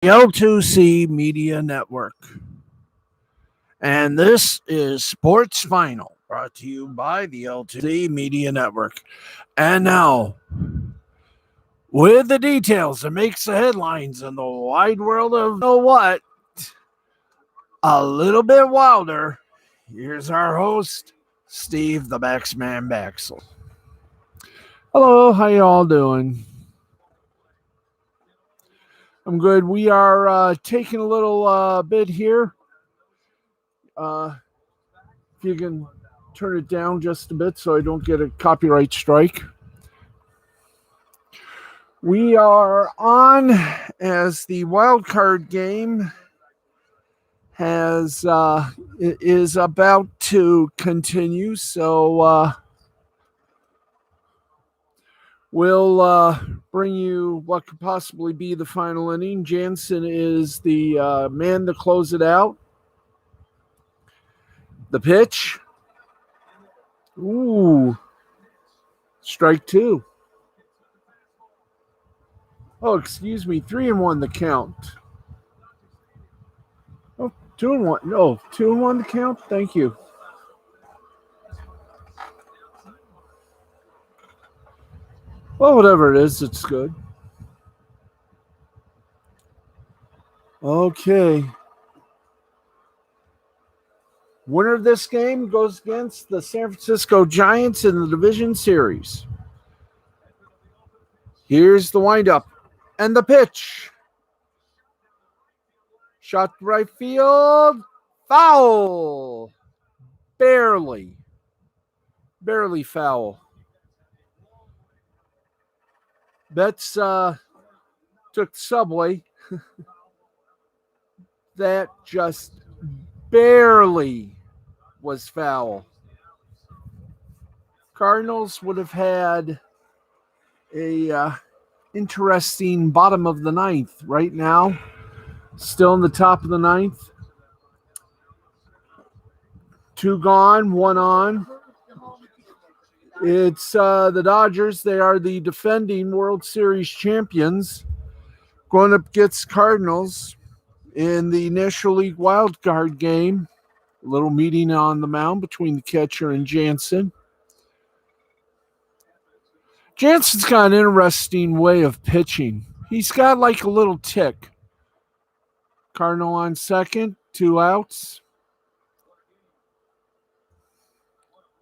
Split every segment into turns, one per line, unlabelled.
L2C Media Network. And this is Sports Final, brought to you by the L2C Media Network. And now, with the details that makes the headlines in the wide world of what, a little bit wilder, here's our host, Steve the Baxman Baxel. Hello, how you all doing? I'm good. We are taking a little bit here. If you can turn it down just a bit so I don't get a copyright strike. We are on as the wild card game is about to continue. So we'll bring you what could possibly be the final inning. Jansen is the man to close it out. The pitch. Ooh. Strike two. Oh, excuse me. 3-1 the count. Oh, 2-1. No, 2-1 the count. Thank you. Well, whatever it is, it's good. Okay. Winner of this game goes against the San Francisco Giants in the division series. Here's the windup and the pitch. Shot to right field. Foul. Barely foul. Betts took the subway. That just barely was foul. Cardinals would have had a interesting bottom of the ninth right now. Still in the top of the ninth. 2 gone, 1 on. It's the Dodgers. They are the defending World Series champions. Going up against Cardinals in the National League wild card game. A little meeting on the mound between the catcher and Jansen. Jansen's got an interesting way of pitching. He's got like a little tick. Cardinal on second, 2 outs.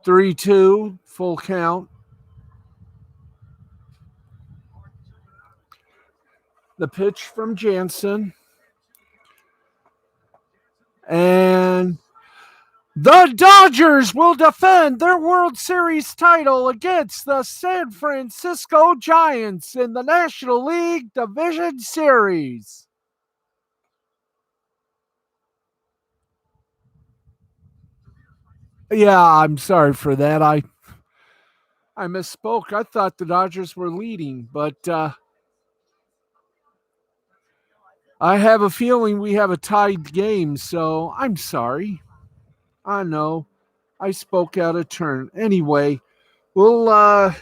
3-2, full count. The pitch from Jansen. And the Dodgers will defend their World Series title against the San Francisco Giants in the National League Division Series. Yeah, I'm sorry for that. I misspoke. I thought the Dodgers were leading, but I have a feeling we have a tied game, so I'm sorry. I know. I spoke out of turn. Anyway, we'll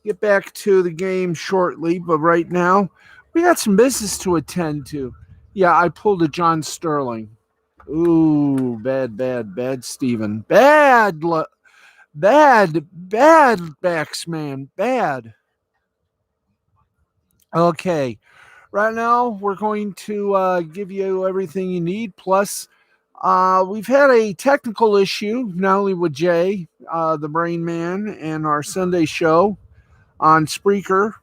get back to the game shortly, but right now, we got some business to attend to. Yeah, I pulled a John Sterling. Ooh, bad, Steven. Bad, backs, man. Bad. Okay. Right now, we're going to give you everything you need. Plus, we've had a technical issue, not only with Jay, the Brain Man, and our Sunday show on Spreaker,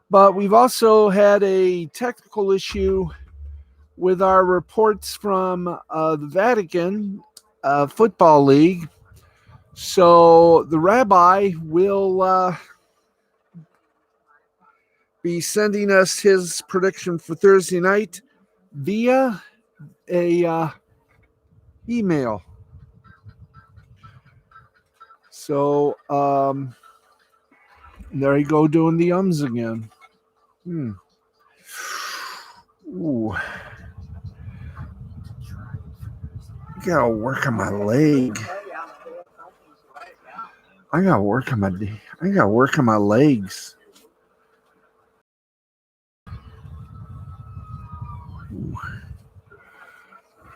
but we've also had a technical issue with our reports from the Vatican Football League. So the rabbi will be sending us his prediction for Thursday night via a email. So there you go, doing the ums again. Ooh. I gotta work on my leg. I gotta work on my legs.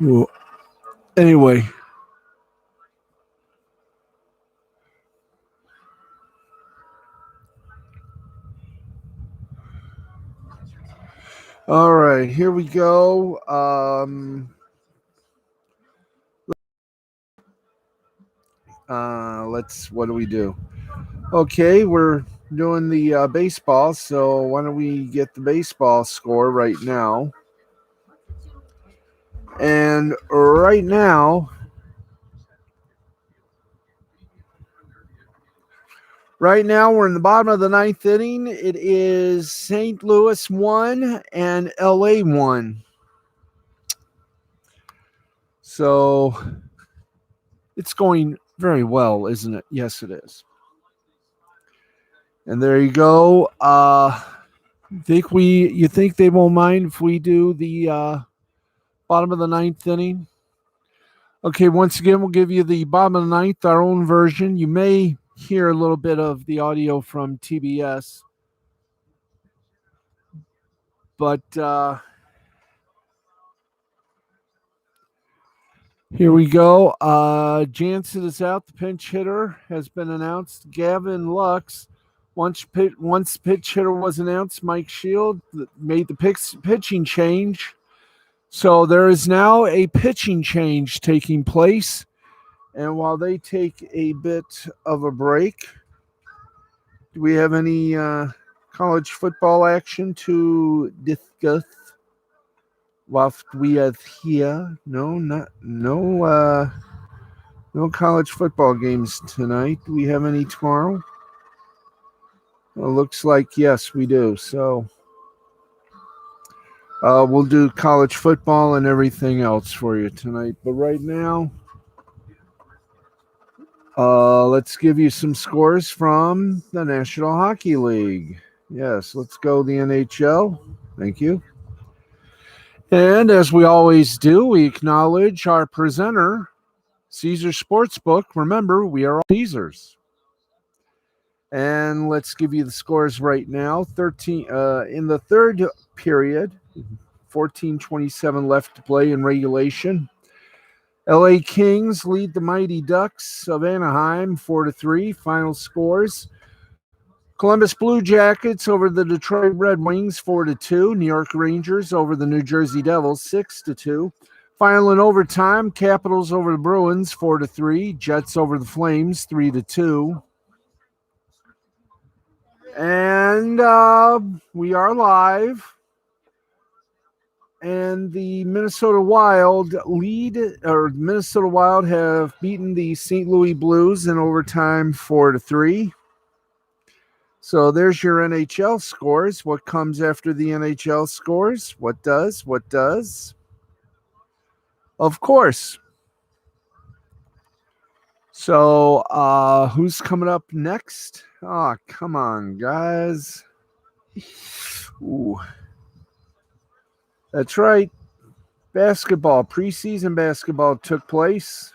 Well, anyway. All right, here we go. What do we do? Okay, we're doing the baseball, so why don't we get the baseball score right now? And right now, we're in the bottom of the ninth inning. It is St. Louis 1 and LA 1. So it's going very well, isn't it? Yes, it is. And there you go. You think they won't mind if we do the bottom of the ninth inning? Okay, once again, we'll give you the bottom of the ninth, our own version. You may hear a little bit of the audio from TBS, but here we go. Jansen is out. The pinch hitter has been announced. Gavin Lux. Once pitch hitter was announced, Mike Shield made the pitching change. So there is now a pitching change taking place. And while they take a bit of a break, do we have any college football action to discuss whilst we are here? No college football games tonight. Do we have any tomorrow? Well, looks like yes, we do. So we'll do college football and everything else for you tonight. But right now, let's give you some scores from the National Hockey League. Yes, let's go the NHL. Thank you. And as we always do, we acknowledge our presenter, Caesar Sportsbook. Remember, we are all Caesars. And let's give you the scores right now. 13 in the third period, 14:27 left to play in regulation. LA Kings lead the Mighty Ducks of Anaheim 4-3. Final scores: Columbus Blue Jackets over the Detroit Red Wings 4-2. New York Rangers over the New Jersey Devils 6-2. Final in overtime: Capitals over the Bruins 4-3. Jets over the Flames 3-2. And we are live. And the Minnesota Wild have beaten the St. Louis Blues in overtime 4-3. So there's your NHL scores. What comes after the NHL scores? What does? Of course. So who's coming up next? Oh, come on, guys. Ooh. That's right. Basketball, preseason basketball took place.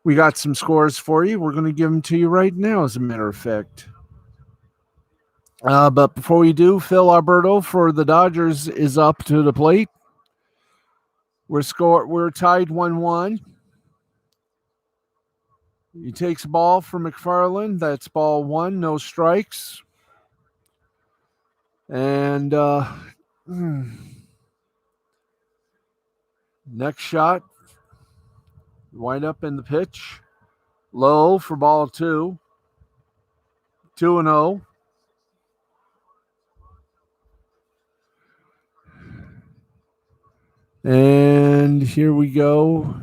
We got some scores for you. We're going to give them to you right now, as a matter of fact. But before we do, Phil Alberto for the Dodgers is up to the plate. We're tied 1-1. He takes a ball from McFarland. That's ball one, no strikes. And next shot, wind up in the pitch. Low for ball two. 2-0. And here we go.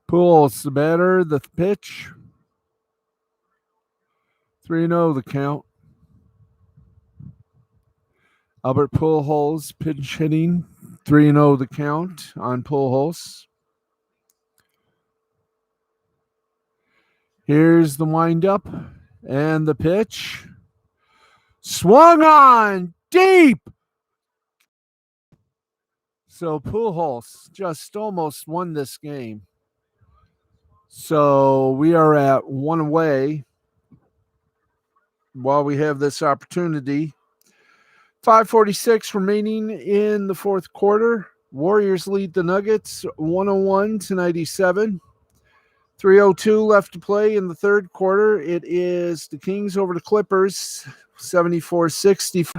Pujols the batter, the pitch. 3-0 the count. Albert Pujols pitch hitting. 3-0 the count on Pujols. Here's the windup and the pitch. Swung on deep. So Pujols just almost won this game. So we are at one away. while we have this opportunity. 5:46 remaining in the fourth quarter. Warriors lead the Nuggets 101-97. 3:02 left to play in the third quarter. It is the Kings over the Clippers, 74-60.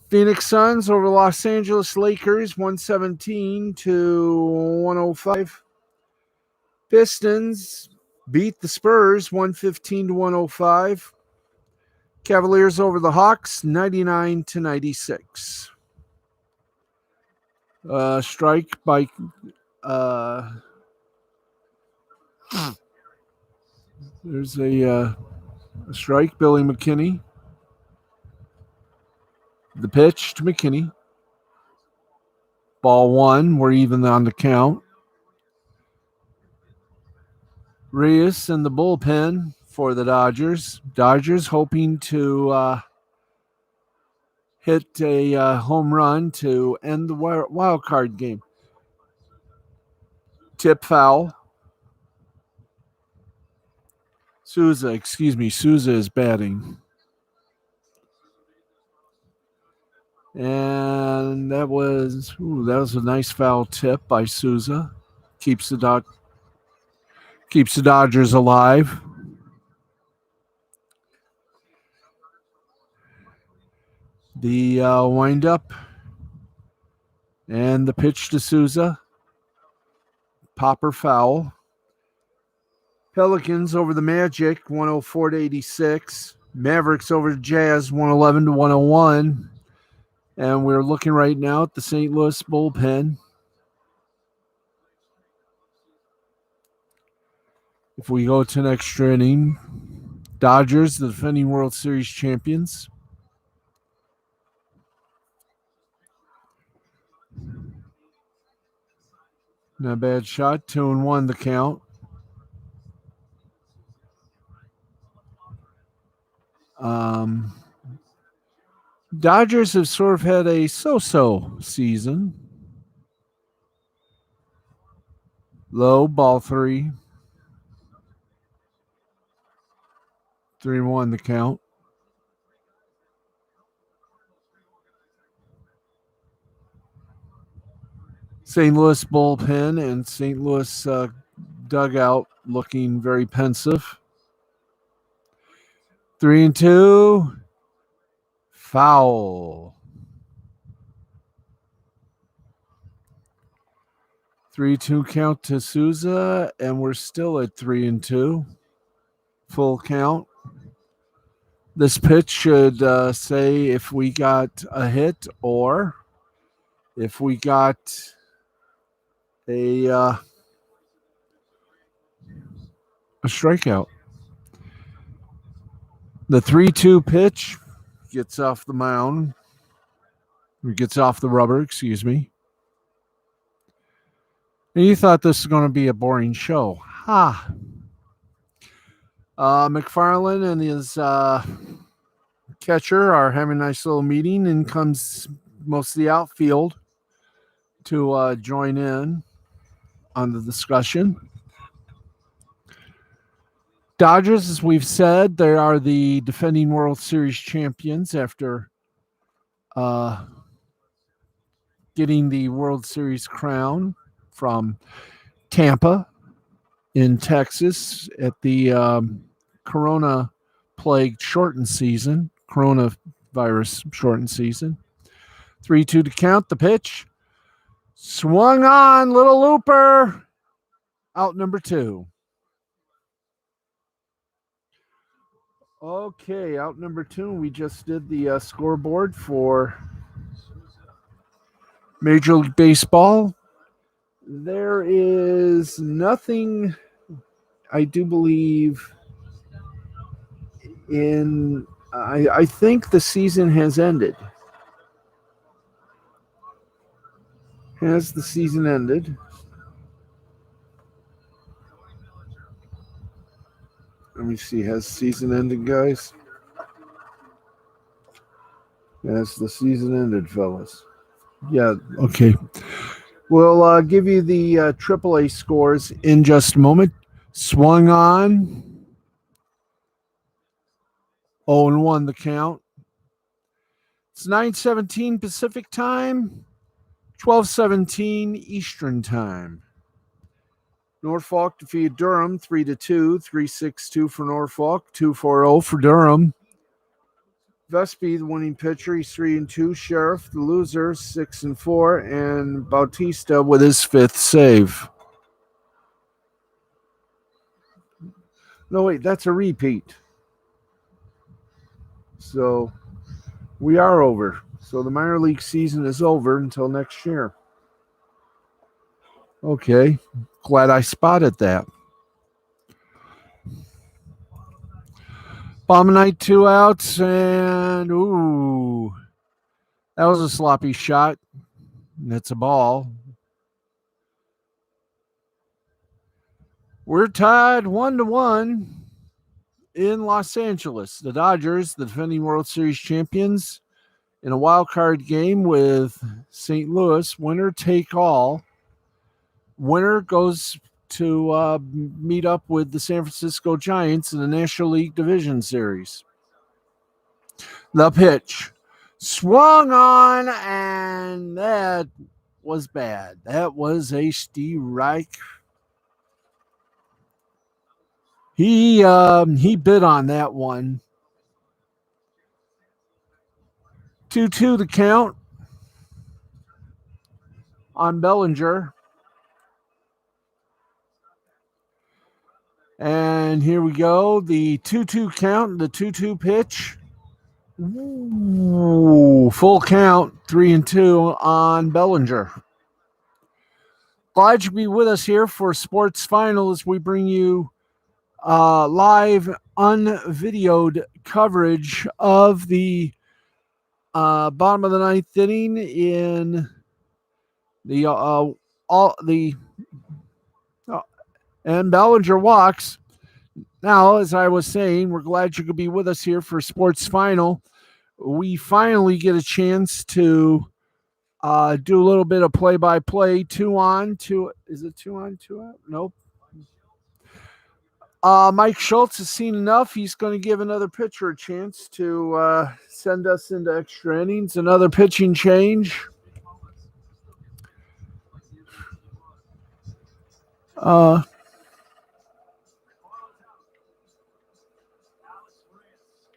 Phoenix Suns over Los Angeles Lakers, 117-105. Pistons beat the Spurs, 115-105. Cavaliers over the Hawks, 99-96. Strike by there's a strike, Billy McKinney. The pitch to McKinney. Ball one. We're even on the count. Reyes in the bullpen for the Dodgers. Dodgers hoping to hit a home run to end the wild card game. Tip foul. Souza is batting. And that was a nice foul tip by Souza. Keeps the Dodgers alive. The windup and the pitch to Souza. Popper foul. Pelicans over the Magic, 104-86. Mavericks over the Jazz, 111-101. And we're looking right now at the St. Louis bullpen. If we go to an extra inning, Dodgers, the defending World Series champions. Not a bad shot, 2-1 the count. Dodgers have sort of had a so-so season. Low, ball three. 3-1 the count. St. Louis bullpen and St. Louis dugout looking very pensive. 3-2. Foul. 3-2 count to Souza, and we're still at 3-2. Full count. This pitch should say if we got a hit or if we got a strikeout. The 3-2 pitch gets off the mound. Or gets off the rubber, excuse me. And you thought this was going to be a boring show. Ha! McFarland and his catcher are having a nice little meeting, and comes most of the outfield to join in on the discussion. Dodgers, as we've said, they are the defending World Series champions after getting the World Series crown from Tampa in Texas at the coronavirus shortened season. 3-2 to count. The pitch. Swung on, little looper. Out number 2. Okay, out number 2. We just did the scoreboard for Major League Baseball. There is nothing, I do believe, I think the season has ended. Has the season ended? Let me see. Has season ended, guys? Has the season ended, fellas? Yeah, okay. We'll give you the AAA scores in just a moment. Swung on. 0-1 the count. It's 9:17 Pacific time, 12:17 Eastern time. Norfolk defeated Durham 3-2, 3-6-2 for Norfolk, 2-4-0 for Durham. Vespi, the winning pitcher, he's 3-2. Sheriff, the loser, 6-4, and Bautista with his fifth save. No, wait, that's a repeat. So we are over. So the minor league season is over until next year. Okay, glad I spotted that. Bombinite 2 outs, and ooh, that was a sloppy shot. It's a ball. We're tied 1-1 in Los Angeles. The Dodgers, the defending World Series champions, in a wild card game with St. Louis, winner take all. Winner goes to meet up with the San Francisco Giants in the National League Division Series. The pitch swung on, and that was bad. That was a strike. He bid on that one. 2-2 the count on Bellinger. And here we go. The 2-2 count, the 2-2 pitch. Ooh, full count, 3-2 on Bellinger. Glad you be with us here for Sports Final as we bring you live, unvideoed coverage of the bottom of the ninth inning in the and Bellinger walks. Now, as I was saying, we're glad you could be with us here for Sports Final. We finally get a chance to do a little bit of play-by-play. 2 on, 2. Is it 2 on, 2 out? Nope. Mike Schultz has seen enough. He's going to give another pitcher a chance to send us into extra innings. Another pitching change.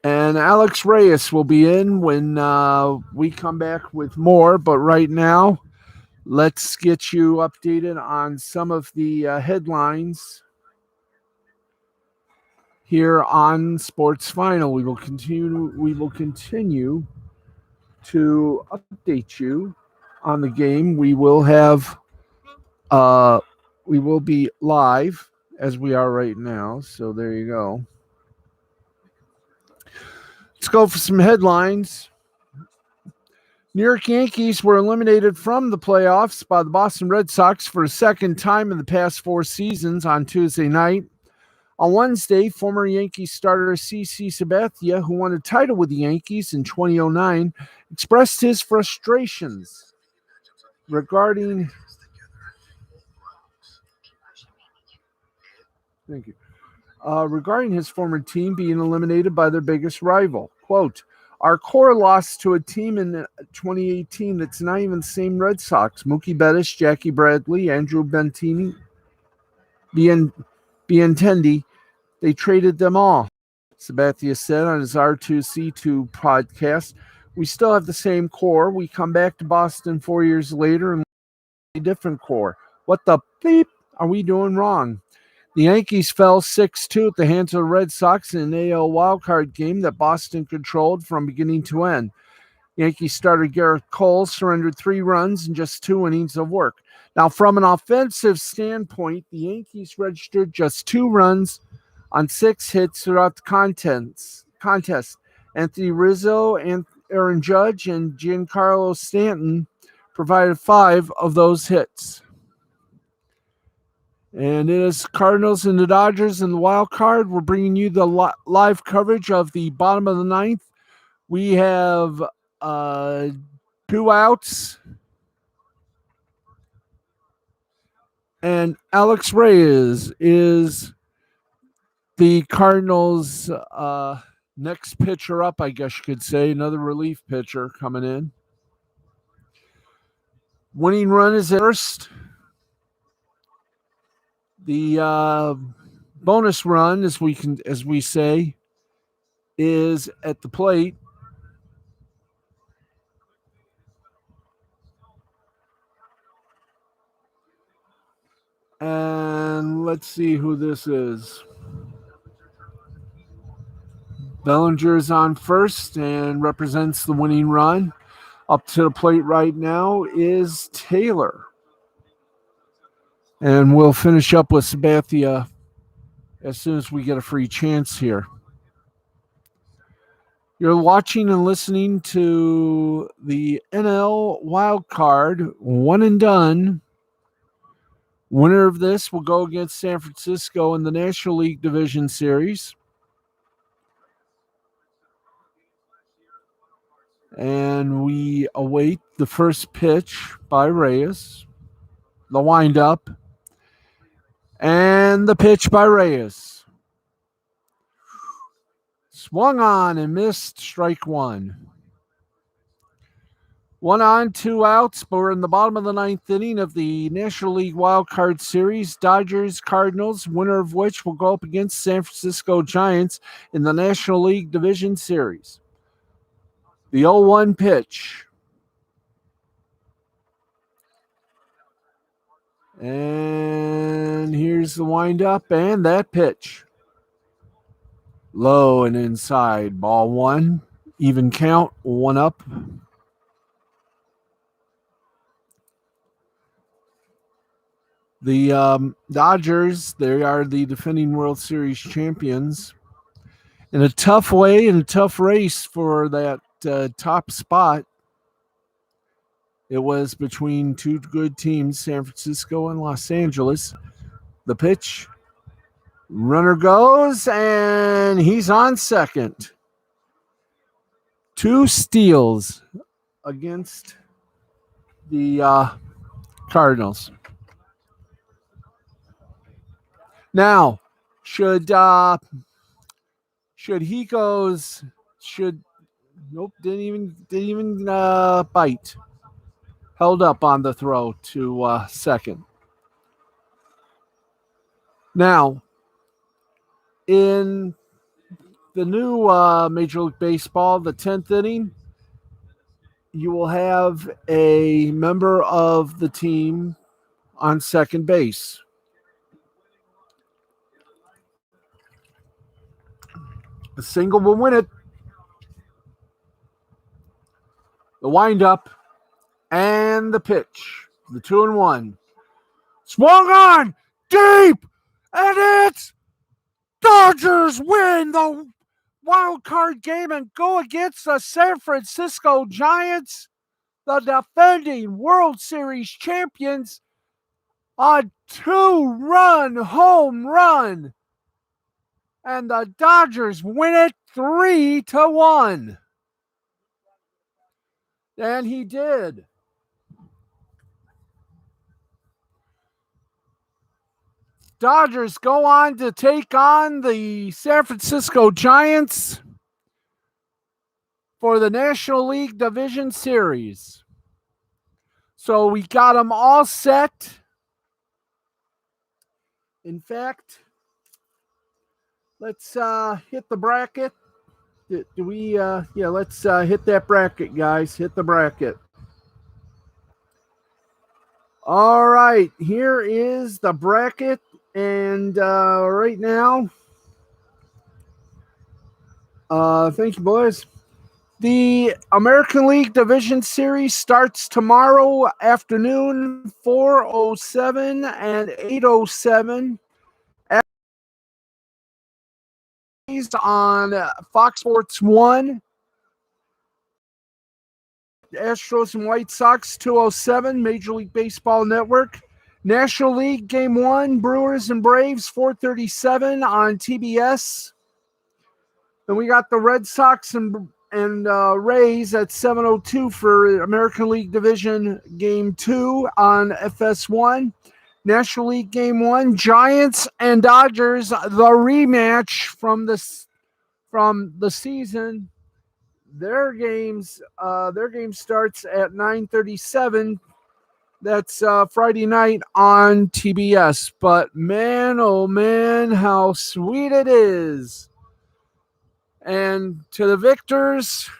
And Alex Reyes will be in when we come back with more. But right now, let's get you updated on some of the headlines here on Sports Final. We will continue to update you on the game. We will be live as we are right now. So there you go. Let's go for some headlines. New York Yankees were eliminated from the playoffs by the Boston Red Sox for a second time in the past 4 seasons on Tuesday night. On Wednesday, former Yankees starter CC Sabathia, who won a title with the Yankees in 2009, expressed his frustrations regarding his former team being eliminated by their biggest rival. Quote, "Our core lost to a team in 2018 that's not even the same Red Sox. Mookie Bettis, Jackie Bradley, Andrew Benintendi. They traded them all," Sabathia said on his R2C2 podcast. "We still have the same core. We come back to Boston 4 years later and a different core. What the bleep are we doing wrong?" The Yankees fell 6-2 at the hands of the Red Sox in an AL wildcard game that Boston controlled from beginning to end. Yankees starter Garrett Cole surrendered 3 runs in just 2 innings of work. Now, from an offensive standpoint, the Yankees registered just 2 runs on 6 hits throughout the contest. Anthony Rizzo, and Aaron Judge, and Giancarlo Stanton provided 5 of those hits. And it is Cardinals and the Dodgers in the wild card. We're bringing you the live coverage of the bottom of the ninth. We have 2 outs. And Alex Reyes is the Cardinals Next pitcher up, I guess you could say, another relief pitcher coming in. Winning run is at first. The bonus run, as we say, is at the plate. And let's see who this is. Bellinger is on first and represents the winning run. Up to the plate right now is Taylor. And we'll finish up with Sabathia as soon as we get a free chance here. You're watching and listening to the NL Wild Card, one and done. Winner of this will go against San Francisco in the National League Division Series. And we await the first pitch by Reyes, the windup, and the pitch by Reyes. Swung on and missed, strike one. 1 on, 2 outs, but we're in the bottom of the ninth inning of the National League Wild Card Series. Dodgers, Cardinals, winner of which will go up against San Francisco Giants in the National League Division Series. The 0-1 pitch. And here's the windup and that pitch. Low and inside. Ball one. Even count. 1 up. The Dodgers, they are the defending World Series champions. In a tough way, in a tough race for that top spot, it was between two good teams, San Francisco and Los Angeles. The pitch, runner goes, and he's on second. 2 steals against the Cardinals. Now, should he goes, nope, didn't even bite. Held up on the throw to second. Now, in the new Major League Baseball, the 10th inning, you will have a member of the team on second base. A single will win it. The windup and the pitch. The 2-1. Swung on deep, and it's Dodgers win the wild card game and go against the San Francisco Giants, the defending World Series champions, a 2-run home run. And the Dodgers win it 3-1. And he did. Dodgers go on to take on the San Francisco Giants for the National League Division Series. So we got them all set. In fact, let's hit the bracket. Do we? Let's hit that bracket, guys. Hit the bracket. All right, here is the bracket. And right now, thank you, boys. The American League Division Series starts tomorrow afternoon, 4:07 and 8:07. On Fox Sports 1. Astros and White Sox, 2:07, Major League Baseball Network. National League Game 1, Brewers and Braves, 4:37 on TBS. Then we got the Red Sox and Rays at 7:02 for American League Division Game 2 on FS1. National League Game 1, Giants and Dodgers, the rematch from the from the season. Their game starts at 9:37. That's Friday night on TBS. But man, oh man, how sweet it is! And to the victors,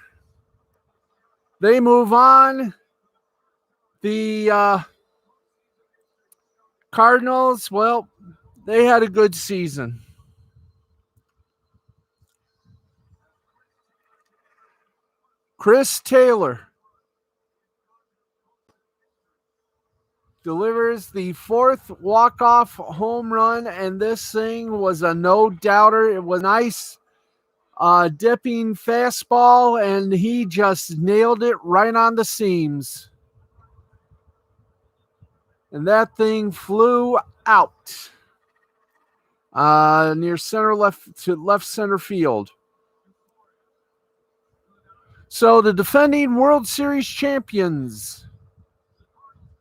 they move on. The Cardinals, well, they had a good season. Chris Taylor delivers the fourth walk-off home run, and this thing was a no-doubter. It was nice dipping fastball, and he just nailed it right on the seams. And that thing flew out near left center field. So the defending World Series champions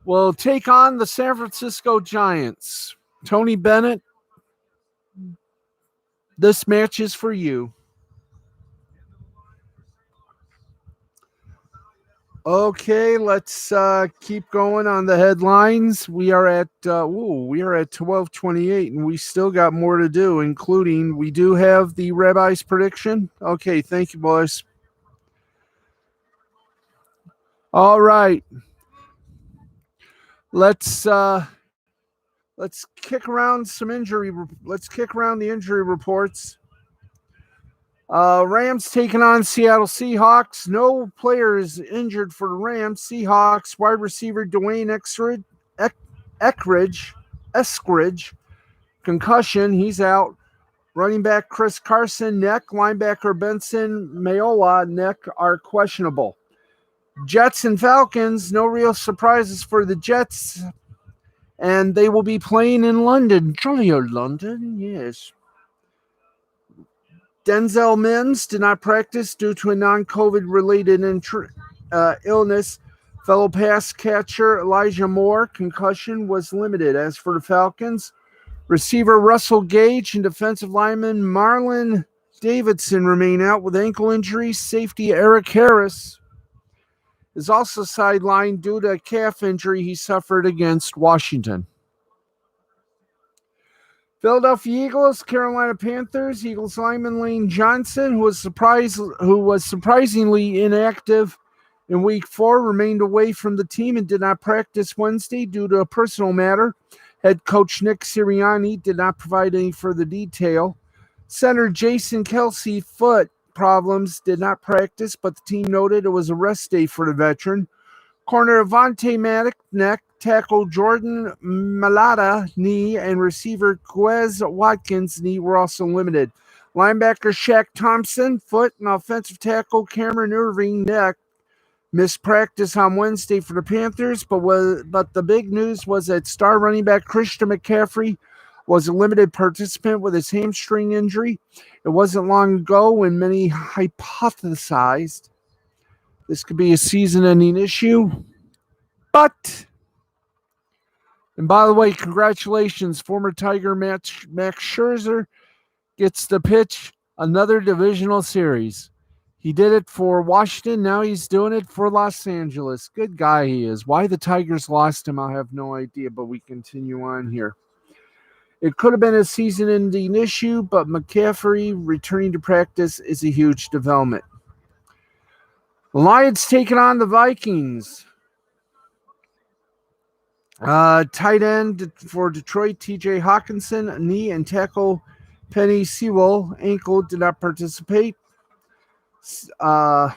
will take on the San Francisco Giants. Tony Bennett, this match is for you. Okay, let's keep going on the headlines. We are at 12:28, and we still got more to do, including we do have the Rabbi's prediction. Okay, thank you, boys. All right, let's kick around some injury. Let's kick around the injury reports. Rams taking on Seattle Seahawks. No players injured for the Rams. Seahawks wide receiver Dwayne Eskridge, concussion, he's out. Running back Chris Carson, neck. Linebacker Benson Mayowa, neck, are questionable. Jets and Falcons, no real surprises for the Jets. And they will be playing in London. Jolly old London, yes. Denzel Mims did not practice due to a non-COVID related illness. Fellow pass catcher Elijah Moore, concussion, was limited. As for the Falcons, receiver Russell Gage and defensive lineman Marlon Davidson remain out with ankle injuries. Safety Eric Harris is also sidelined due to a calf injury he suffered against Washington. Philadelphia Eagles, Carolina Panthers. Eagles lineman Lane Johnson, who was surprisingly inactive in Week 4, remained away from the team and did not practice Wednesday due to a personal matter. Head coach Nick Sirianni did not provide any further detail. Center Jason Kelce, foot problems, did not practice, but the team noted it was a rest day for the veteran. Corner Avonte Maddox, neck. Tackle Jordan Mailata, knee, and receiver Quez Watkins, knee, were also limited. Linebacker Shaq Thompson, foot, and offensive tackle Cameron Irving, neck, missed practice on Wednesday for the Panthers, but the big news was that star running back Christian McCaffrey was a limited participant with his hamstring injury. It wasn't long ago when many hypothesized this could be a season-ending issue, but... And by the way, congratulations, former Tiger Max Scherzer gets to pitch another divisional series. He did it for Washington. Now he's doing it for Los Angeles. Good guy he is. Why the Tigers lost him, I have no idea, but we continue on here. It could have been a season-ending issue, but McCaffrey returning to practice is a huge development. The Lions taking on the Vikings. Tight end for Detroit, TJ Hawkinson, knee, and tackle Penny Sewell, ankle, did not participate. Sewell's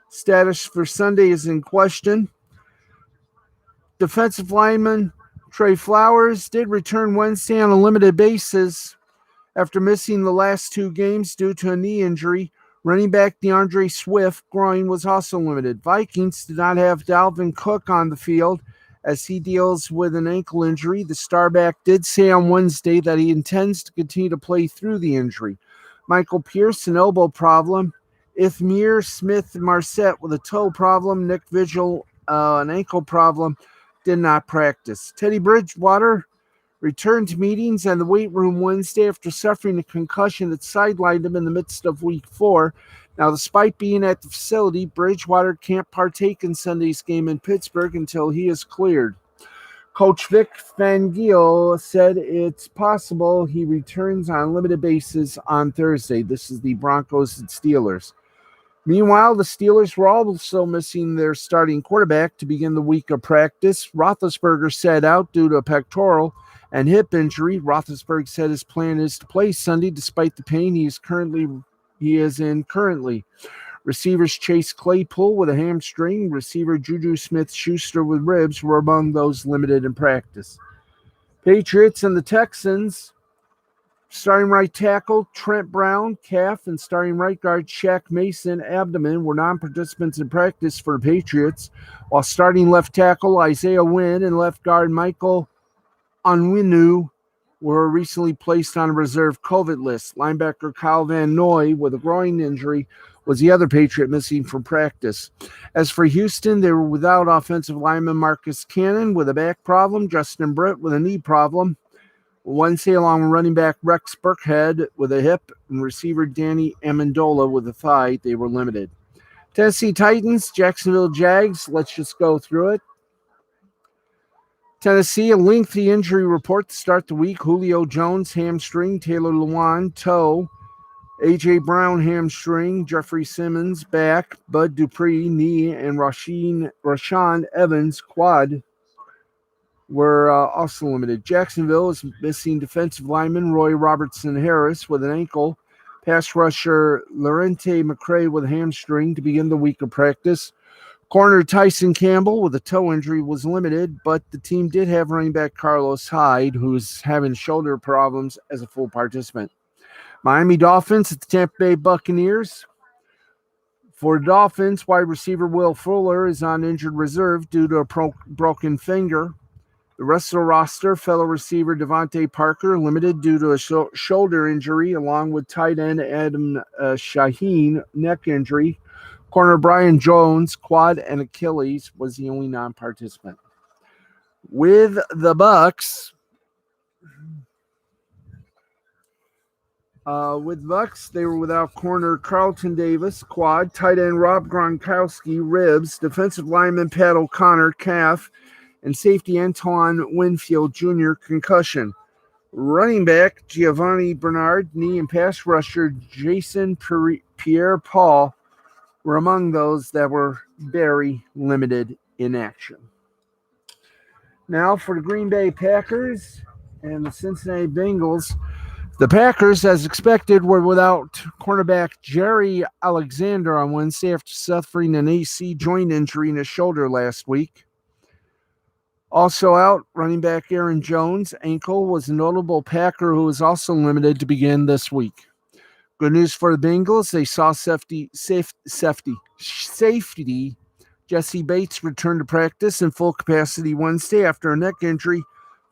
status for Sunday is in question. Defensive lineman Trey Flowers did return Wednesday on a limited basis after missing the last 2 games due to a knee injury. Running back DeAndre Swift, groin, was also limited. Vikings did not have Dalvin Cook on the field as he deals with an ankle injury. The starback did say on Wednesday that he intends to continue to play through the injury. Michael Pierce, an elbow problem. Ithmir Smith-Marset with a toe problem. Nick Vigil, an ankle problem, did not practice. Teddy Bridgewater returned to meetings and the weight room Wednesday after suffering a concussion that sidelined him in the midst of week 4. Now, despite being at the facility, Bridgewater can't partake in Sunday's game in Pittsburgh until he is cleared. Coach Vic Fangio said it's possible he returns on a limited basis on Thursday. This is the Broncos and Steelers. Meanwhile, the Steelers were also missing their starting quarterback to begin the week of practice. Roethlisberger sat out due to a pectoral and hip injury. Roethlisberger said his plan is to play Sunday despite the pain he is in currently. Receivers Chase Claypool with a hamstring, receiver Juju Smith-Schuster with ribs were among those limited in practice. Patriots and the Texans, starting right tackle Trent Brown, calf, and starting right guard Shaq Mason, abdomen, were non-participants in practice for the Patriots, while starting left tackle Isaiah Wynn and left guard Michael Onwenu were recently placed on a reserve COVID list. Linebacker Kyle Van Noy with a groin injury was the other Patriot missing from practice. As for Houston, they were without offensive lineman Marcus Cannon with a back problem, Justin Britt with a knee problem, Wednesday along with running back Rex Burkhead with a hip, and receiver Danny Amendola with a thigh. They were limited. Tennessee Titans, Jacksonville Jags. Let's just go through it. Tennessee, a lengthy injury report to start the week. Julio Jones, hamstring. Taylor Lewan, toe. A.J. Brown, hamstring. Jeffrey Simmons, back. Bud Dupree, knee. And Rashaan Evans, quad, were also limited. Jacksonville is missing defensive lineman Roy Robertson-Harris with an ankle. Pass rusher Lorente McCray with a hamstring to begin the week of practice. Corner Tyson Campbell with a toe injury was limited, but the team did have running back Carlos Hyde, who's having shoulder problems, as a full participant. Miami Dolphins at the Tampa Bay Buccaneers. For the Dolphins, wide receiver Will Fuller is on injured reserve due to a broken finger. The rest of the roster, fellow receiver Devontae Parker, limited due to a shoulder injury, along with tight end Adam Shaheen, neck injury. Corner Brian Jones, quad and Achilles, was the only non-participant. With the Bucks, they were without corner Carlton Davis, quad, tight end Rob Gronkowski, ribs, defensive lineman Pat O'Connor, calf, and safety Antoine Winfield Jr., concussion. Running back Giovanni Bernard, knee, and pass rusher Jason Pierre-Paul were among those that were very limited in action. Now for the Green Bay Packers and the Cincinnati Bengals. The Packers, as expected, were without cornerback Jerry Alexander on Wednesday after suffering an AC joint injury in his shoulder last week. Also out, running back Aaron Jones' ankle was a notable Packer who was also limited to begin this week. Good news for the Bengals, they saw safety Jesse Bates return to practice in full capacity Wednesday after a neck injury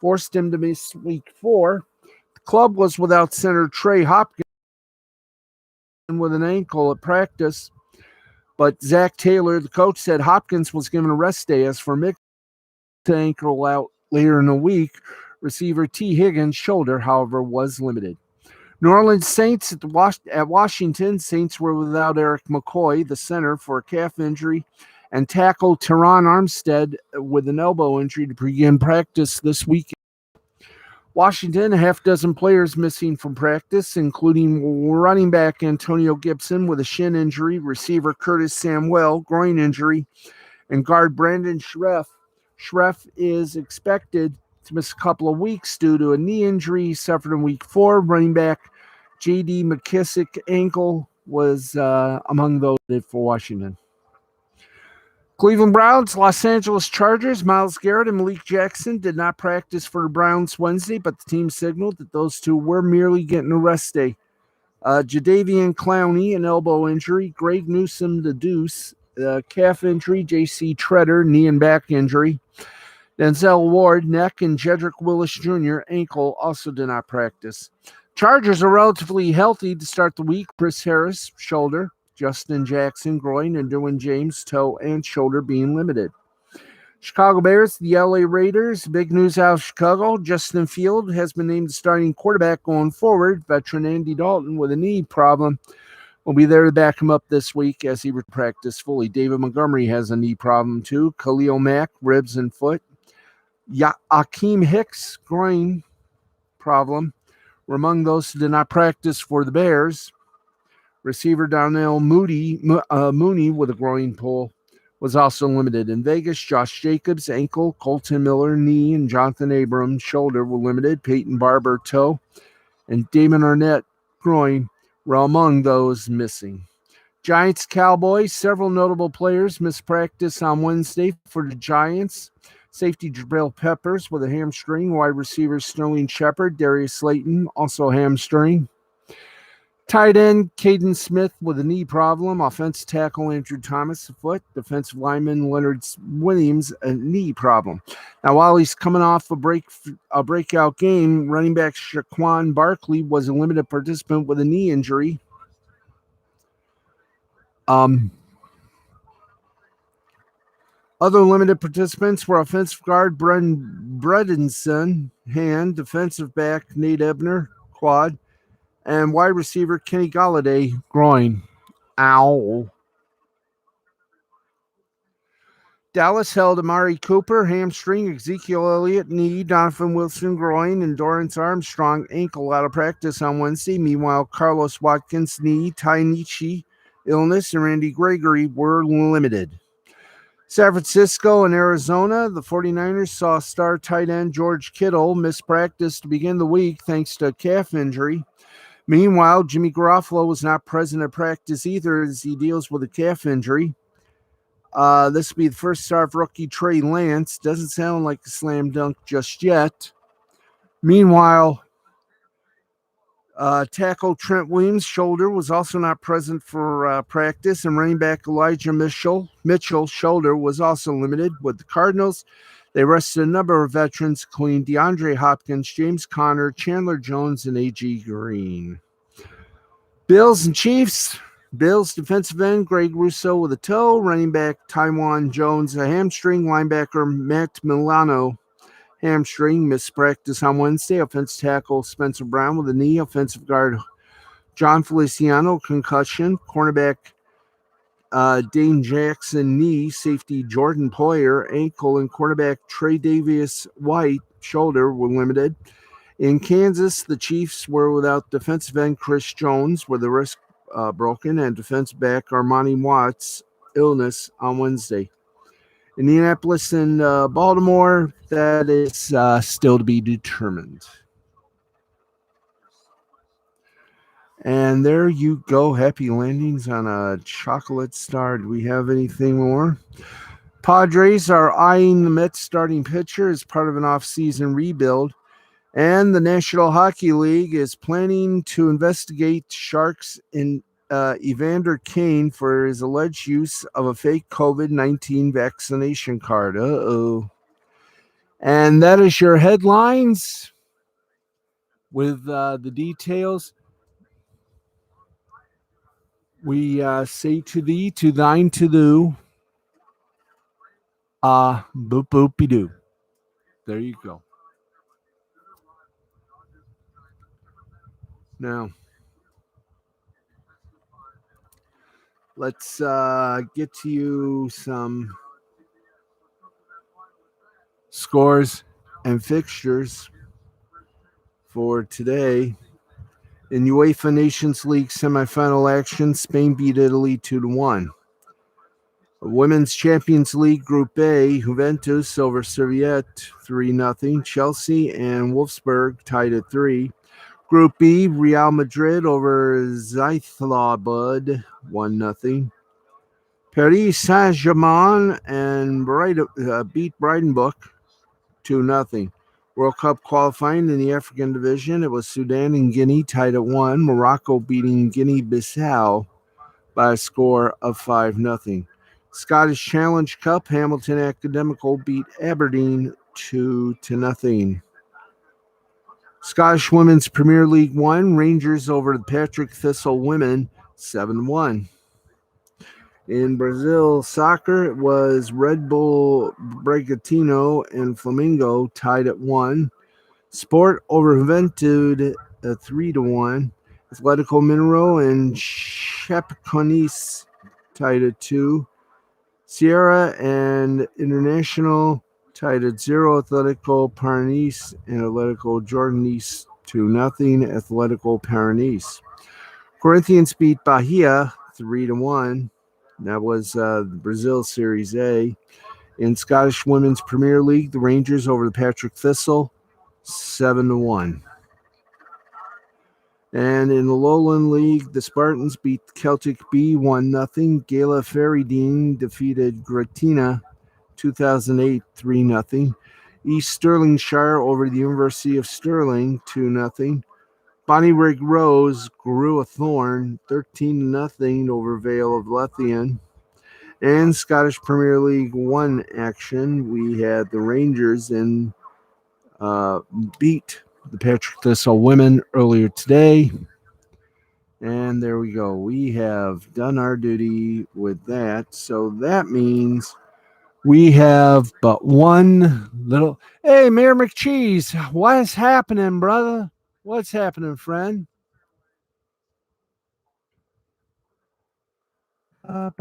forced him to miss week 4. The club was without center Trey Hopkins with an ankle at practice, but Zach Taylor, the coach, said Hopkins was given a rest day. As for Mick, ankle out later in the week. Receiver T. Higgins' shoulder, however, was limited. New Orleans Saints at Washington. Saints were without Eric McCoy, the center, for a calf injury, and tackle Teron Armstead with an elbow injury to begin practice this weekend. Washington, a half dozen players missing from practice, including running back Antonio Gibson with a shin injury, receiver Curtis Samuel, groin injury, and guard Brandon Schreff. Schreff is expected to miss a couple of weeks due to a knee injury suffered in week 4. Running back J.D. McKissick ankle was among those for Washington. Cleveland Browns, Los Angeles Chargers, Myles Garrett and Malik Jackson did not practice for the Browns Wednesday, but the team signaled that those two were merely getting a rest day. Jadeveon Clowney, an elbow injury. Greg Newsome, the deuce. Calf injury. J.C. Treader, knee and back injury. Denzel Ward, neck, and Jedrick Willis Jr., ankle, also did not practice. Chargers are relatively healthy to start the week. Chris Harris, shoulder. Justin Jackson, groin, and Derwin James, toe and shoulder being limited. Chicago Bears, the LA Raiders. Big news out of Chicago. Justin Field has been named the starting quarterback going forward. Veteran Andy Dalton with a knee problem will be there to back him up this week as he practice fully. David Montgomery has a knee problem too. Khalil Mack, ribs and foot. Akeem Hicks, groin problem, were among those who did not practice for the Bears. Receiver Darnell Mooney with a groin pull was also limited. In Vegas, Josh Jacobs, ankle, Colton Miller, knee, and Jonathan Abrams, shoulder, were limited. Peyton Barber, toe, and Damon Arnett, groin, were among those missing. Giants, Cowboys, several notable players missed practice on Wednesday for the Giants. Safety Jabril Peppers with a hamstring. Wide receivers Sterling Shepard, Darius Slayton, also hamstring. Tight end Caden Smith with a knee problem. Offensive tackle Andrew Thomas, a foot. Defensive lineman Leonard Williams, a knee problem. Now, while he's coming off a breakout game, running back Shaquan Barkley was a limited participant with a knee injury. Other limited participants were offensive guard Bredenson, hand, defensive back Nate Ebner, quad, and wide receiver Kenny Golladay, groin. Ow. Dallas held Amari Cooper, hamstring, Ezekiel Elliott, knee, Donovan Wilson, groin, and Dorrance Armstrong, ankle, out of practice on Wednesday. Meanwhile, Carlos Watkins, knee, Tai Nichi, illness, and Randy Gregory were limited. San Francisco and Arizona, the 49ers saw star tight end George Kittle miss practice to begin the week thanks to a calf injury. Meanwhile, Jimmy Garoppolo was not present at practice either as he deals with a calf injury. This will be the first start of rookie Trey Lance. Doesn't sound like a slam dunk just yet. Meanwhile, tackle Trent Williams' shoulder was also not present for practice, and running back Elijah Mitchell's shoulder was also limited. With the Cardinals, they rested a number of veterans, including DeAndre Hopkins, James Conner, Chandler Jones, and A.J. Green. Bills and Chiefs. Bills defensive end Greg Rousseau with a toe, running back Taiwan Jones a hamstring, linebacker Matt Milano hamstring, missed practice on Wednesday. Offensive tackle Spencer Brown with a knee. Offensive guard John Feliciano, concussion. Cornerback Dane Jackson, knee. Safety Jordan Poyer, ankle. And cornerback Trey Davis White, shoulder, were limited. In Kansas, the Chiefs were without defensive end Chris Jones with the wrist broken, and defensive back Armani Watts, illness on Wednesday. Indianapolis and Baltimore, that is still to be determined. And there you go. Happy landings on a chocolate star. Do we have anything more? Padres are eyeing the Mets starting pitcher as part of an off-season rebuild. And the National Hockey League is planning to investigate Sharks in Evander Kane for his alleged use of a fake COVID-19 vaccination card. Uh-oh. And that is your headlines with the details. We say to thee, to thine, to thou. Boop, boopy doo. There you go. Now, let's get to you some scores and fixtures for today. In UEFA Nations League semifinal action, Spain beat Italy 2-1. Women's Champions League Group A, Juventus over Servette 3-0. Chelsea and Wolfsburg tied at 3. Group B, Real Madrid over Zaithlabud 1-0. Paris Saint-Germain and beat Brightonbrook 2-0. World Cup qualifying in the African division, it was Sudan and Guinea tied at 1. Morocco beating Guinea-Bissau by a score of 5-0. Scottish Challenge Cup, Hamilton Academical beat Aberdeen 2-0. Scottish Women's Premier League 1, Rangers over the Patrick Thistle women 7-1. In Brazil soccer, it was Red Bull Bragantino and Flamengo tied at 1. Sport over Juventude 3-1. Atletico Mineiro and Chapecoense tied at 2. Sierra and International tied at 0. Atletico Paranaense and Atletico Jordanese 2-0. Atletico Paranaense. Corinthians beat Bahia 3-1. That was Brazil Series A. In Scottish Women's Premier League, the Rangers over the Patrick Thistle 7-1. And in the Lowland League, the Spartans beat Celtic B 1-0. Gala Ferrydean defeated Gratina 2008 3-0. East Stirlingshire over the University of Stirling 2-0. Bonnyrigg Rose grew a thorn 13-0 over Vale of Lothian. And Scottish Premier League 1 action, we had the Rangers beat the Patrick Thistle women earlier today. And there we go. We have done our duty with that. So that means we have but one little. Hey, Mayor McCheese, what's happening, brother? What's happening, friend? Mayor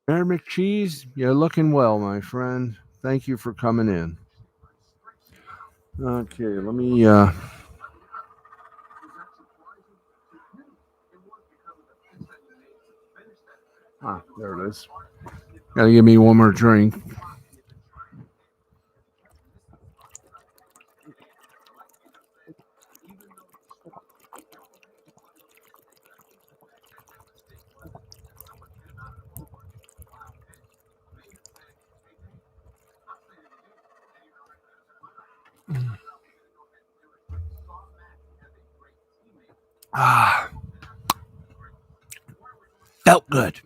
McCheese, you're looking well, my friend. Thank you for coming in. Okay, let me. There it is. Gotta give me one more drink. Felt good.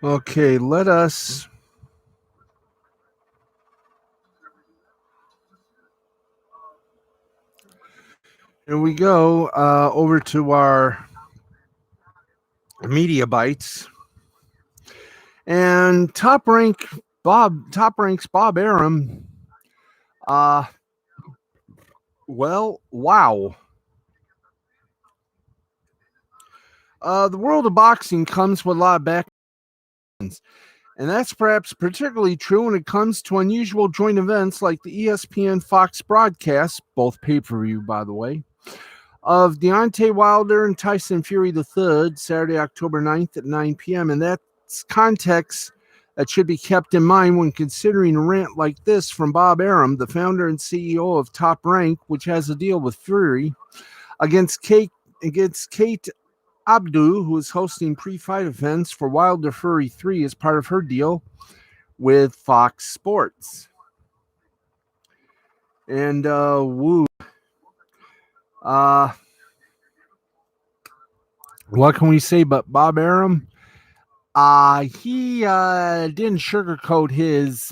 Okay, let us. Here we go over to our media bites. And top ranks Bob Arum. Well, wow. The world of boxing comes with a lot of backgrounds, and that's perhaps particularly true when it comes to unusual joint events like the ESPN Fox broadcast, both pay-per-view, by the way, of Deontay Wilder and Tyson Fury III, Saturday, October 9th at 9 p.m. And that's context that should be kept in mind when considering a rant like this from Bob Arum, the founder and CEO of Top Rank, which has a deal with Fury, against Kate Abdu, who is hosting pre-fight events for Wilder Fury 3 as part of her deal with Fox Sports. And woo. What can we say but Bob Arum? He didn't sugarcoat his,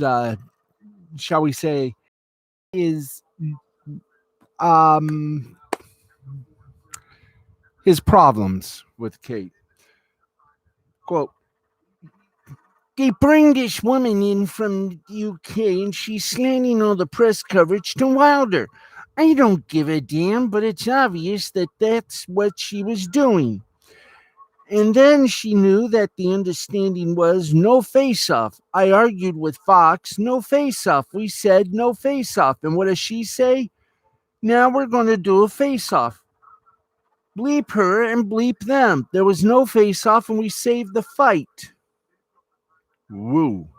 shall we say, his problems with Kate. Quote, they bring this woman in from the UK and she's slanting all the press coverage to Wilder. I don't give a damn, but it's obvious that that's what she was doing. And then she knew that the understanding was no face-off. I argued with Fox, no face-off. We said no face-off. And what does she say? Now we're going to do a face-off. Bleep her and bleep them. There was no face-off and we saved the fight. Woo.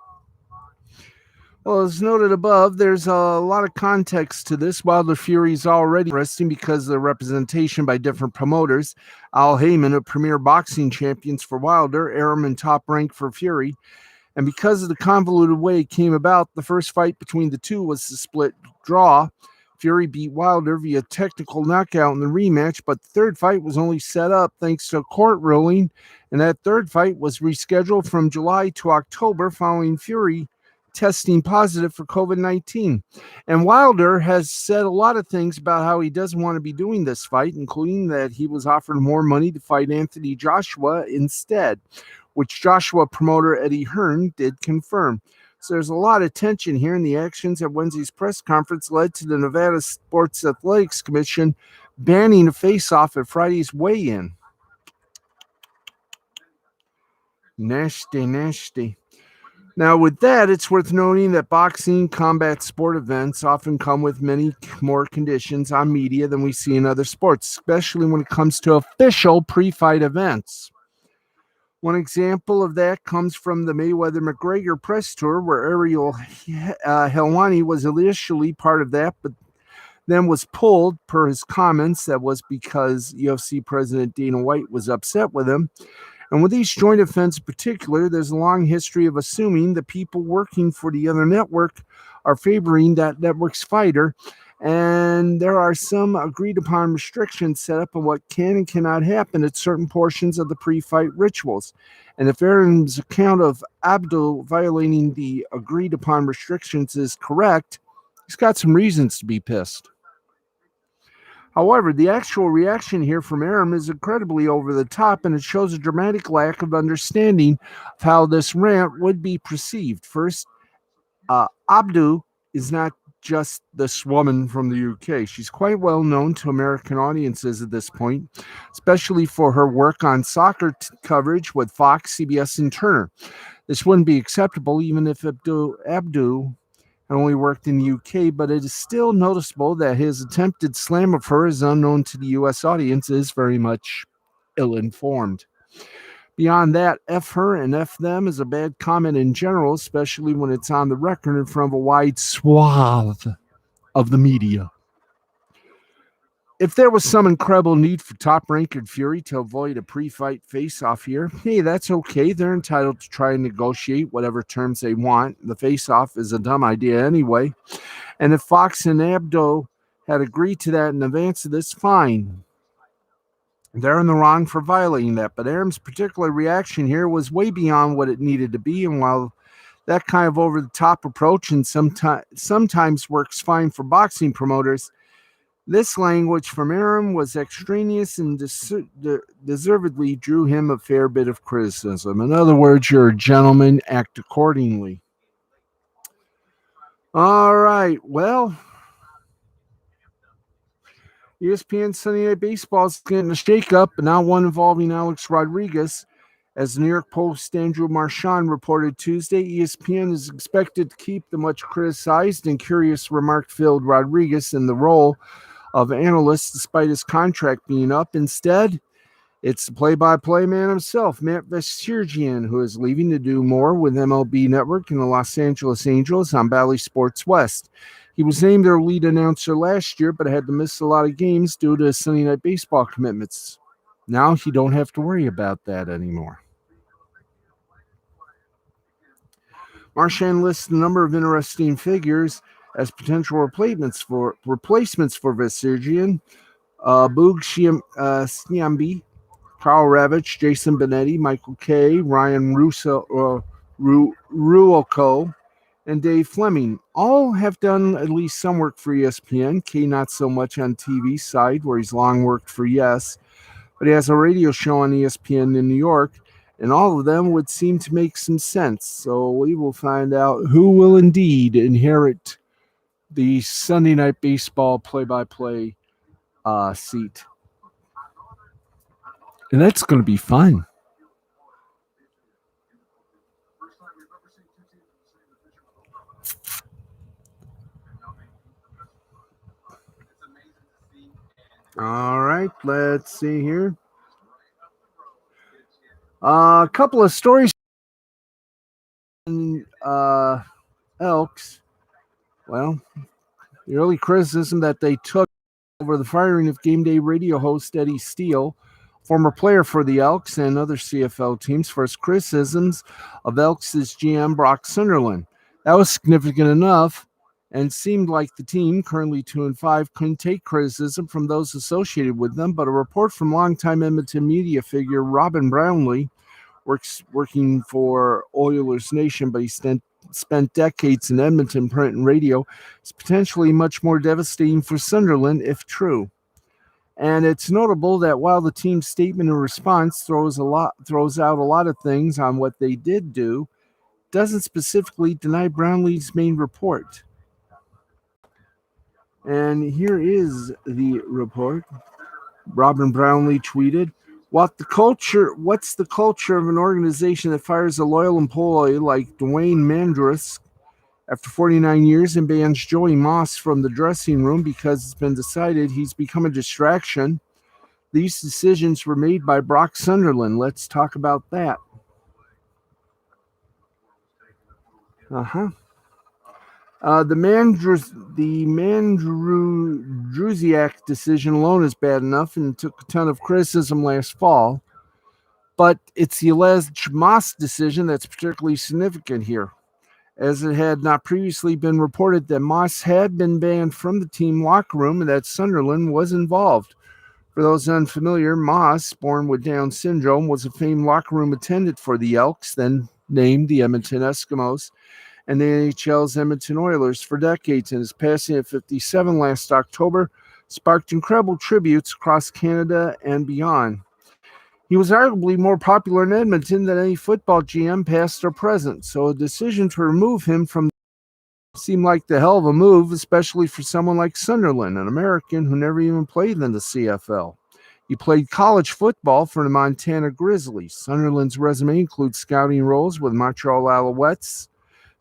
Well, as noted above, there's a lot of context to this. Wilder Fury is already interesting because of the representation by different promoters. Al Heyman, a premier boxing champions for Wilder, Arum and Top Rank for Fury. And because of the convoluted way it came about, the first fight between the two was a split draw. Fury beat Wilder via technical knockout in the rematch, but the third fight was only set up thanks to a court ruling, and that third fight was rescheduled from July to October following Fury testing positive for COVID-19. And Wilder has said a lot of things about how he doesn't want to be doing this fight, including that he was offered more money to fight Anthony Joshua instead, which Joshua promoter Eddie Hearn did confirm. So there's a lot of tension here, and the actions at Wednesday's press conference led to the Nevada Sports Athletics Commission banning a face-off at Friday's weigh-in. Nasty, nasty. Now, with that, it's worth noting that boxing combat sport events often come with many more conditions on media than we see in other sports, especially when it comes to official pre-fight events. One example of that comes from the Mayweather-McGregor press tour, where Ariel Helwani was initially part of that, but then was pulled per his comments. That was because UFC President Dana White was upset with him. And with these joint events in particular, there's a long history of assuming the people working for the other network are favoring that network's fighter. And there are some agreed upon restrictions set up on what can and cannot happen at certain portions of the pre-fight rituals. And if Aaron's account of Abdul violating the agreed upon restrictions is correct, he's got some reasons to be pissed. However, the actual reaction here from Arum is incredibly over the top, and it shows a dramatic lack of understanding of how this rant would be perceived. First, Abdu is not just this woman from the UK. She's quite well known to American audiences at this point, especially for her work on soccer coverage with Fox, CBS, and Turner. This wouldn't be acceptable even if Abdu only worked in the UK, but it is still noticeable that his attempted slam of her is unknown to the US audience is very much ill-informed. Beyond that, F her and F them is a bad comment in general, especially when it's on the record in front of a wide swath of the media. If there was some incredible need for top-ranked Fury to avoid a pre-fight face-off here, hey, that's okay. They're entitled to try and negotiate whatever terms they want. The face-off is a dumb idea anyway. And if Fox and Abdo had agreed to that in advance of this, fine. They're in the wrong for violating that. But Arum's particular reaction here was way beyond what it needed to be. And while that kind of over-the-top approach and sometimes works fine for boxing promoters, this language from Arum was extraneous and deservedly drew him a fair bit of criticism. In other words, you're a gentleman, act accordingly. All right, well, ESPN Sunday Night Baseball is getting a shakeup, but now one involving Alex Rodriguez. As the New York Post Andrew Marchand reported Tuesday, ESPN is expected to keep the much criticized and curious remark-filled Rodriguez in the role of analyst despite his contract being up. Instead, it's the play-by-play man himself, Matt Vestirgian, who is leaving to do more with MLB Network and the Los Angeles Angels on Bally Sports West. He was named their lead announcer last year, but had to miss a lot of games due to Sunday Night Baseball commitments. Now he don't have to worry about that anymore. Marchand lists a number of interesting figures as potential replacements for Vestirgian. Boog Sciambi, Carl Ravitch, Jason Benetti, Michael Kay, Ryan Ruocco, and Dave Fleming. All have done at least some work for ESPN. Kay not so much on TV side, where he's long worked for Yes, but he has a radio show on ESPN in New York, and all of them would seem to make some sense. So we will find out who will indeed inherit the Sunday Night Baseball play-by-play seat. And that's going to be fun. All right, let's see here. A couple of stories. Elks. Well, the early criticism that they took over the firing of game day radio host Eddie Steele, former player for the Elks and other CFL teams, for his criticisms of Elks' GM Brock Sunderland. That was significant enough and seemed like the team, currently 2-5, couldn't take criticism from those associated with them, but a report from longtime Edmonton media figure Robin Brownlee, working for Oilers Nation, but he spent spent decades in Edmonton print and radio is potentially much more devastating for Sunderland if true. And it's notable that while the team's statement in response throws out a lot of things on what they did do, doesn't specifically deny Brownlee's main report. And here is the report. Robin Brownlee tweeted, what's the culture of an organization that fires a loyal employee like Dwayne Mandris after 49 years and bans Joey Moss from the dressing room because it's been decided he's become a distraction? These decisions were made by Brock Sunderland. Let's talk about that. The Mandrusiak decision alone is bad enough and took a ton of criticism last fall, but it's the alleged Moss decision that's particularly significant here, as it had not previously been reported that Moss had been banned from the team locker room and that Sunderland was involved. For those unfamiliar, Moss, born with Down syndrome, was a famed locker room attendant for the Elks, then named the Edmonton Eskimos, and the NHL's Edmonton Oilers for decades, and his passing at 57 last October sparked incredible tributes across Canada and beyond. He was arguably more popular in Edmonton than any football GM, past or present, so a decision to remove him from seemed like the hell of a move, especially for someone like Sunderland, an American who never even played in the CFL. He played college football for the Montana Grizzlies. Sunderland's resume includes scouting roles with Montreal Alouettes,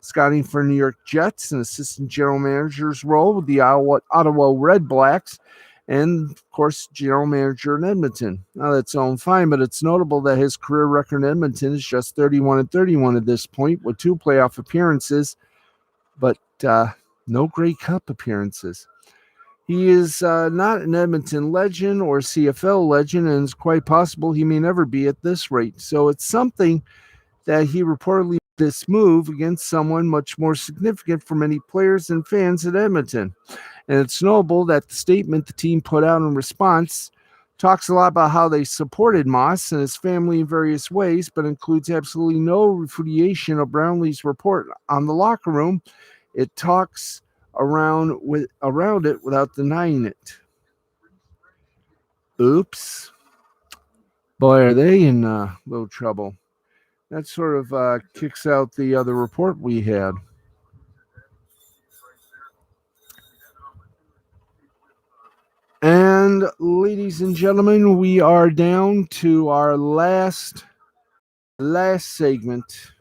scouting for New York Jets, an assistant general manager's role with the Ottawa Red Blacks, and, of course, general manager in Edmonton. Now, that's all fine, but it's notable that his career record in Edmonton is just 31-31 at this point, with 2 playoff appearances, but no Grey Cup appearances. He is not an Edmonton legend or CFL legend, and it's quite possible he may never be at this rate. So it's something that he reportedly made this move against someone much more significant for many players and fans at Edmonton. And it's notable that the statement the team put out in response talks a lot about how they supported Moss and his family in various ways, but includes absolutely no refutation of Brownlee's report on the locker room. It talks around it without denying it. Oops. Boy, are they in little trouble. That sort of kicks out the other report we had. And ladies and gentlemen, we are down to our last segment.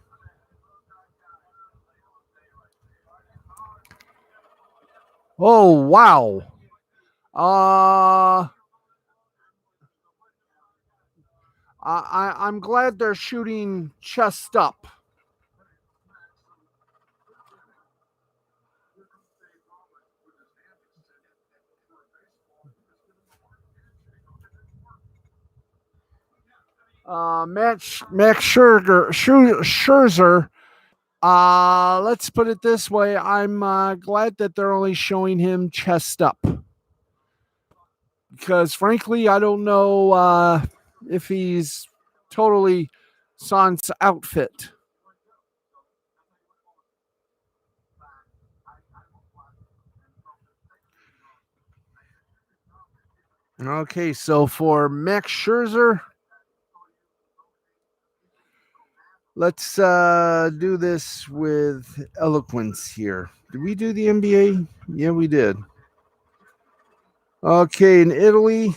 Oh, wow. I'm glad they're shooting chest up. Max Scherzer. Let's put it this way. I'm glad that they're only showing him chest up. Because frankly, I don't know if he's totally sans outfit. Okay, so for Max Scherzer, let's do this with eloquence here. Did we do the NBA? Yeah, we did. Okay, in Italy,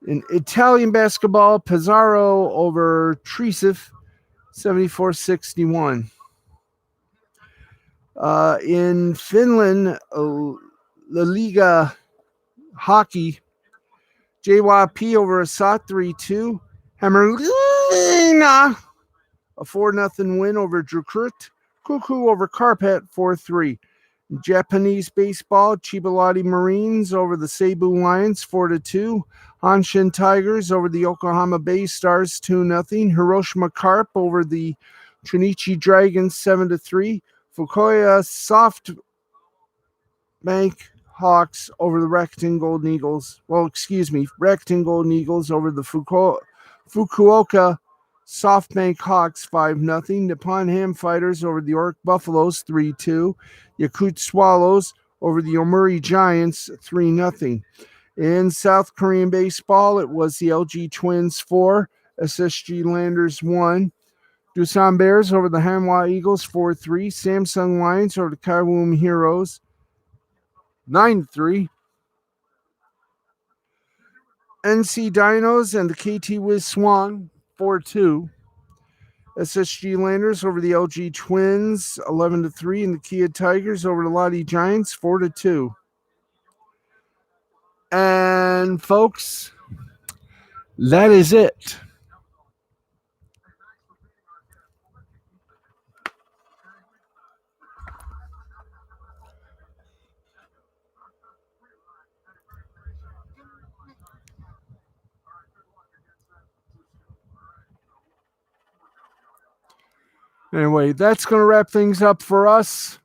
in Italian basketball, Pesaro over Tresif, 74-61. In Finland, La Liga hockey, JYP over Assat 3-2. Hammerlina, a 4-0 win over Drukurt. Kuku over Karpat 4-3. Japanese baseball, Chibalati Marines over the Seibu Lions 4-2. Hanshin Tigers over the Yokohama Bay Stars 2-0. Hiroshima Carp over the Trinichi Dragons 7-3. Fukuoka SoftBank Hawks over the Rakuten Golden Eagles. Rakuten Golden Eagles over the Fukuoka SoftBank Hawks 5-0. Nippon Ham Fighters over the York Buffaloes 3-2. Yakut Swallows over the Yomiuri Giants 3-0. In South Korean baseball, it was the LG Twins 4, SSG Landers 1. Doosan Bears over the Hanwha Eagles 4-3. Samsung Lions over the Kaiwoom Heroes 9-3. NC Dinos and the KT Wiz Swan 4-2. SSG Landers over the LG Twins 11-3, and the Kia Tigers over the Lottie Giants 4-2. And folks, that is it. Anyway, that's going to wrap things up for us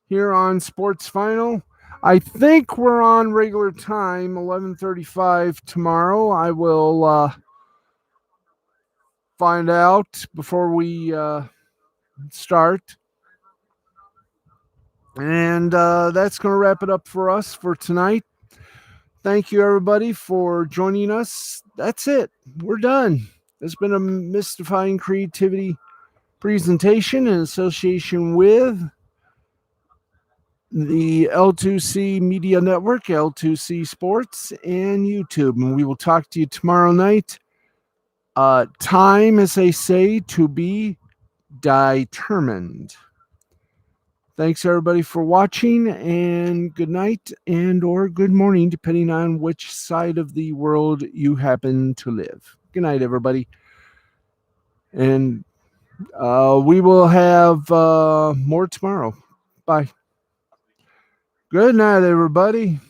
here on Sports Final. I think we're on regular time, 11:35 tomorrow. I will find out before we start. And that's going to wrap it up for us for tonight. Thank you, everybody, for joining us. That's it. We're done. It's been a Mystifying Creativity presentation in association with the L2C Media Network, L2C Sports, and YouTube. And we will talk to you tomorrow night. Time, as they say, to be determined. Thanks, everybody, for watching, and good night and or good morning, depending on which side of the world you happen to live. Good night, everybody. And we will have more tomorrow. Bye. Good night, everybody.